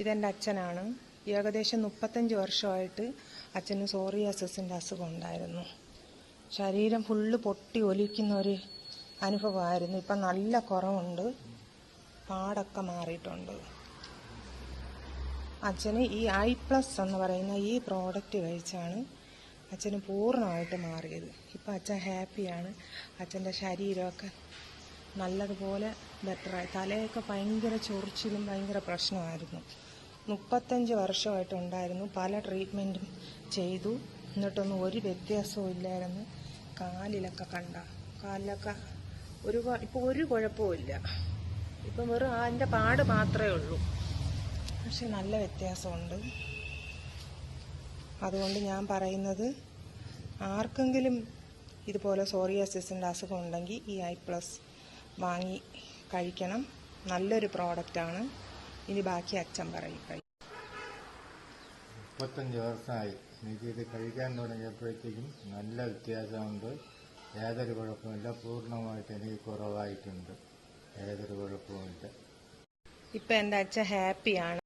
ഇതെൻ്റെ അച്ഛനാണ്. ഏകദേശം 35 വർഷമായിട്ട് അച്ഛന് സോറിയാസിസിൻ്റെ അസുഖം ഉണ്ടായിരുന്നു. ശരീരം ഫുള്ള് പൊട്ടി ഒലിക്കുന്ന ഒരു അനുഭവമായിരുന്നു. ഇപ്പം നല്ല കുറവുണ്ട്, പാടൊക്കെ മാറിയിട്ടുണ്ട്. അച്ഛന് ഈ I+ എന്ന് പറയുന്ന ഈ പ്രോഡക്റ്റ് കഴിച്ചാണ് അച്ഛന് പൂർണ്ണമായിട്ട് മാറിയത്. ഇപ്പം അച്ഛൻ ഹാപ്പിയാണ്. അച്ഛൻ്റെ ശരീരമൊക്കെ നല്ലതുപോലെ ബെറ്ററായി. തലയൊക്കെ ഭയങ്കര ചൊറിച്ചിലും ഭയങ്കര പ്രശ്നമായിരുന്നു. 35 വർഷമായിട്ടുണ്ടായിരുന്നു. പല ട്രീറ്റ്മെൻറ്റും ചെയ്തു, എന്നിട്ടൊന്നും ഒരു വ്യത്യാസവും ഇല്ലായിരുന്നു. കാലിലൊക്കെ കാലിലൊക്കെ ഇപ്പോൾ ഒരു കുഴപ്പമില്ല. ഇപ്പം വെറും അതിൻ്റെ പാട് മാത്രമേ ഉള്ളൂ. പക്ഷെ നല്ല വ്യത്യാസമുണ്ട്. അതുകൊണ്ട് ഞാൻ പറയുന്നത്, ആർക്കെങ്കിലും ഇതുപോലെ സോറിയാസിസിൻ്റെ അസുഖം ഉണ്ടെങ്കിൽ ഈ I+ വാങ്ങി കഴിക്കണം. നല്ലൊരു പ്രോഡക്റ്റാണ്. ഇനി ബാക്കി അച്ഛൻ പറയും. 35 വർഷമായി എനിക്കിത് കഴിക്കാൻ തുടങ്ങിയപ്പോഴത്തേക്കും നല്ല വ്യത്യാസമുണ്ട്. യാതൊരു കുഴപ്പമില്ല. പൂർണ്ണമായിട്ട് എനിക്ക് കുറവായിട്ടുണ്ട്. യാതൊരു കുഴപ്പമില്ല. ഇപ്പം എൻ്റെ അച്ഛൻ ഹാപ്പിയാണ്.